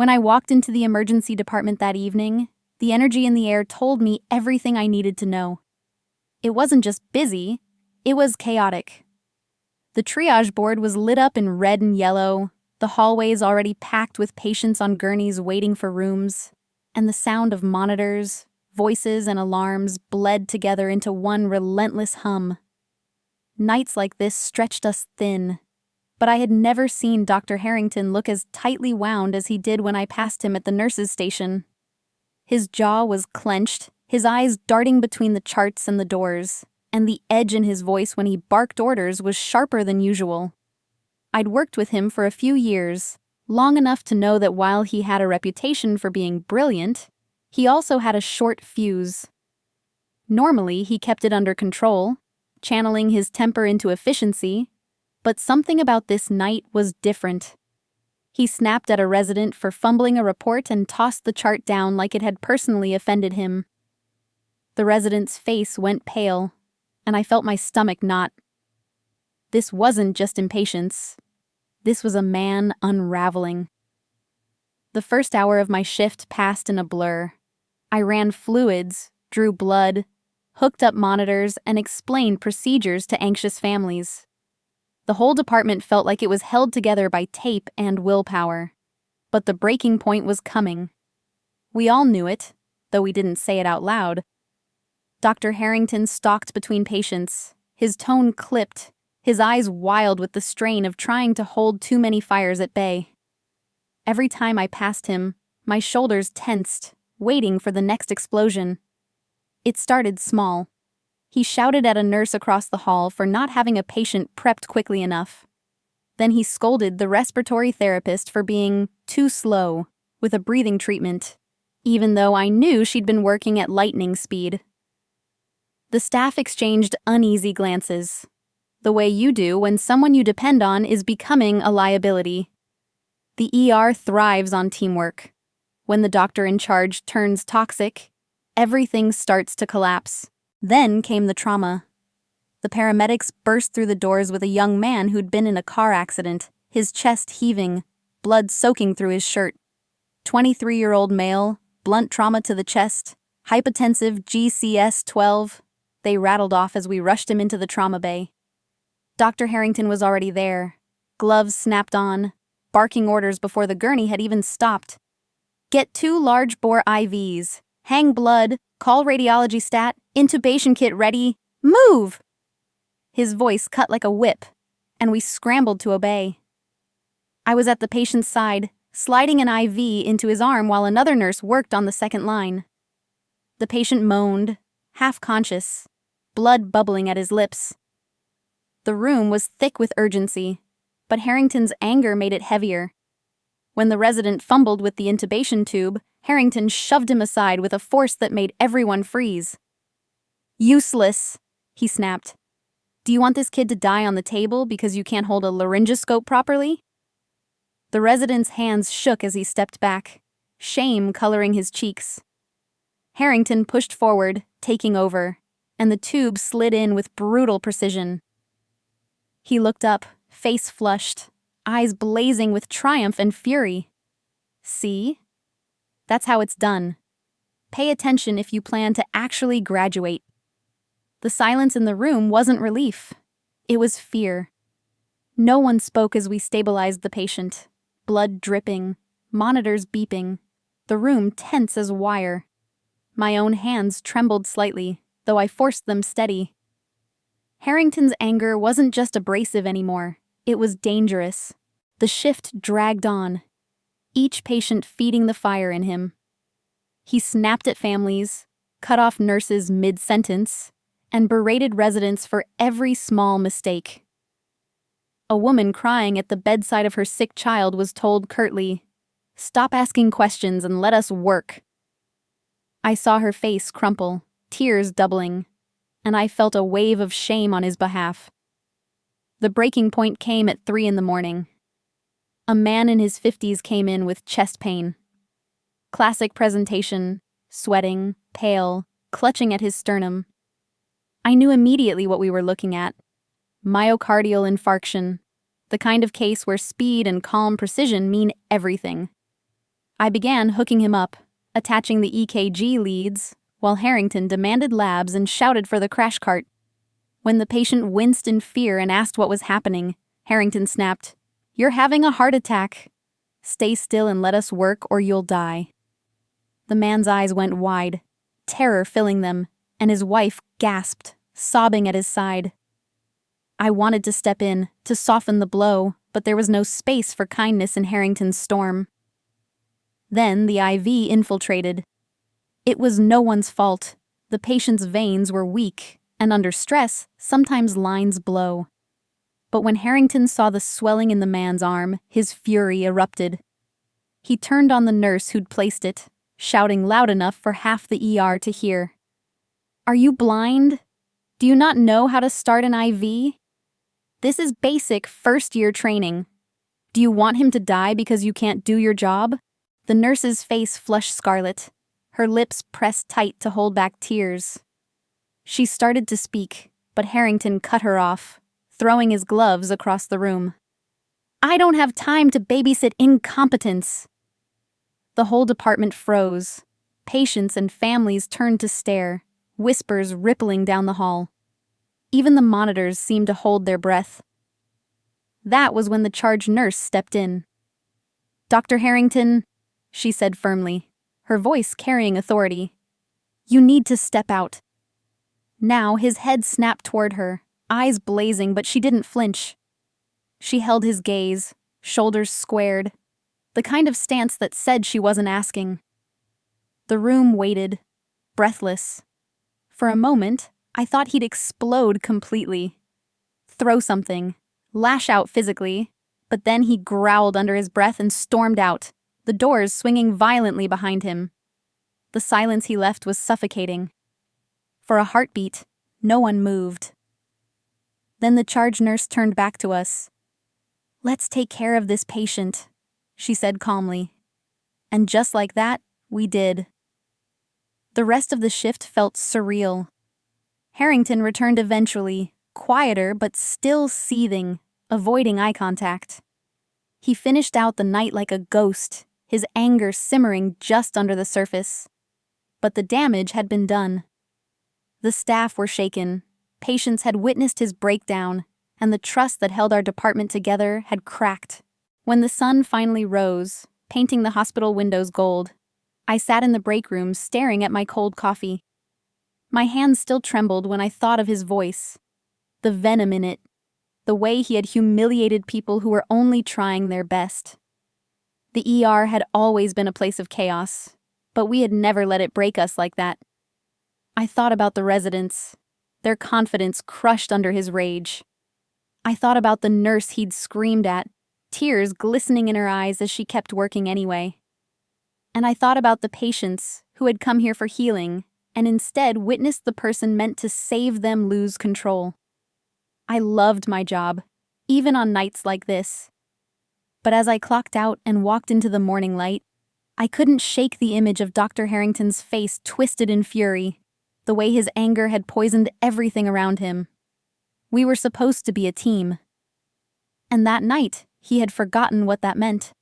When I walked into the emergency department that evening, the energy in the air told me everything I needed to know. It wasn't just busy, it was chaotic. The triage board was lit up in red and yellow, the hallways already packed with patients on gurneys waiting for rooms, and the sound of monitors, voices, and alarms bled together into one relentless hum. Nights like this stretched us thin, but I had never seen Dr. Harrington look as tightly wound as he did when I passed him at the nurses' station. His jaw was clenched, his eyes darting between the charts and the doors, and the edge in his voice when he barked orders was sharper than usual. I'd worked with him for a few years, long enough to know that while he had a reputation for being brilliant, he also had a short fuse. Normally, he kept it under control, channeling his temper into efficiency, but something about this night was different. He snapped at a resident for fumbling a report and tossed the chart down like it had personally offended him. The resident's face went pale, and I felt my stomach knot. This wasn't just impatience. This was a man unraveling. The first hour of my shift passed in a blur. I ran fluids, drew blood, hooked up monitors, and explained procedures to anxious families. The whole department felt like it was held together by tape and willpower. But the breaking point was coming. We all knew it, though we didn't say it out loud. Dr. Harrington stalked between patients, his tone clipped, his eyes wild with the strain of trying to hold too many fires at bay. Every time I passed him, my shoulders tensed, waiting for the next explosion. It started small. He shouted at a nurse across the hall for not having a patient prepped quickly enough. Then he scolded the respiratory therapist for being too slow with a breathing treatment, even though I knew she'd been working at lightning speed. The staff exchanged uneasy glances, the way you do when someone you depend on is becoming a liability. The ER thrives on teamwork. When the doctor in charge turns toxic, everything starts to collapse. Then came the trauma. The paramedics burst through the doors with a young man who'd been in a car accident, his chest heaving, blood soaking through his shirt. 23-year-old male, blunt trauma to the chest, hypotensive GCS-12. They rattled off as we rushed him into the trauma bay. Dr. Harrington was already there, gloves snapped on, barking orders before the gurney had even stopped. Get 2 large-bore IVs, hang blood, call radiology stat, intubation kit ready, move! His voice cut like a whip, and we scrambled to obey. I was at the patient's side, sliding an IV into his arm while another nurse worked on the second line. The patient moaned, half-conscious, blood bubbling at his lips. The room was thick with urgency, but Harrington's anger made it heavier. When the resident fumbled with the intubation tube, Harrington shoved him aside with a force that made everyone freeze. Useless, he snapped. Do you want this kid to die on the table because you can't hold a laryngoscope properly? The resident's hands shook as he stepped back, shame coloring his cheeks. Harrington pushed forward, taking over, and the tube slid in with brutal precision. He looked up, face flushed, eyes blazing with triumph and fury. See? That's how it's done. Pay attention if you plan to actually graduate. The silence in the room wasn't relief. It was fear. No one spoke as we stabilized the patient, blood dripping, monitors beeping, the room tense as wire. My own hands trembled slightly, though I forced them steady. Harrington's anger wasn't just abrasive anymore. It was dangerous. The shift dragged on, each patient feeding the fire in him. He snapped at families, cut off nurses mid-sentence, and berated residents for every small mistake. A woman crying at the bedside of her sick child was told curtly, "Stop asking questions and let us work." I saw her face crumple, tears doubling, and I felt a wave of shame on his behalf. The breaking point came at 3 a.m. A man in his 50s came in with chest pain. Classic presentation, sweating, pale, clutching at his sternum. I knew immediately what we were looking at. Myocardial infarction, the kind of case where speed and calm precision mean everything. I began hooking him up, attaching the EKG leads, while Harrington demanded labs and shouted for the crash cart. When the patient winced in fear and asked what was happening, Harrington snapped, "You're having a heart attack. Stay still and let us work or you'll die." The man's eyes went wide, terror filling them, and his wife gasped, sobbing at his side. I wanted to step in, to soften the blow, but there was no space for kindness in Harrington's storm. Then the IV infiltrated. It was no one's fault. The patient's veins were weak, and under stress, sometimes lines blow. But when Harrington saw the swelling in the man's arm, his fury erupted. He turned on the nurse who'd placed it, shouting loud enough for half the ER to hear. "Are you blind? Do you not know how to start an IV? This is basic first-year training. Do you want him to die because you can't do your job?" The nurse's face flushed scarlet, her lips pressed tight to hold back tears. She started to speak, but Harrington cut her off, throwing his gloves across the room. "I don't have time to babysit incompetence." The whole department froze. Patients and families turned to stare, whispers rippling down the hall. Even the monitors seemed to hold their breath. That was when the charge nurse stepped in. "Dr. Harrington," she said firmly, her voice carrying authority, "you need to step out." Now his head snapped toward her, eyes blazing, but she didn't flinch. She held his gaze, shoulders squared, the kind of stance that said she wasn't asking. The room waited, breathless. For a moment, I thought he'd explode completely. Throw something, lash out physically, but then he growled under his breath and stormed out, the doors swinging violently behind him. The silence he left was suffocating. For a heartbeat, no one moved. Then the charge nurse turned back to us. "Let's take care of this patient," she said calmly. And just like that, we did. The rest of the shift felt surreal. Harrington returned eventually, quieter but still seething, avoiding eye contact. He finished out the night like a ghost, his anger simmering just under the surface. But the damage had been done. The staff were shaken, patients had witnessed his breakdown, and the trust that held our department together had cracked. When the sun finally rose, painting the hospital windows gold, I sat in the break room staring at my cold coffee. My hands still trembled when I thought of his voice, the venom in it, the way he had humiliated people who were only trying their best. The ER had always been a place of chaos, but we had never let it break us like that. I thought about the residents, their confidence crushed under his rage. I thought about the nurse he'd screamed at, tears glistening in her eyes as she kept working anyway. And I thought about the patients who had come here for healing and instead witnessed the person meant to save them lose control. I loved my job, even on nights like this. But as I clocked out and walked into the morning light, I couldn't shake the image of Dr. Harrington's face twisted in fury, the way his anger had poisoned everything around him. We were supposed to be a team. And that night, he had forgotten what that meant.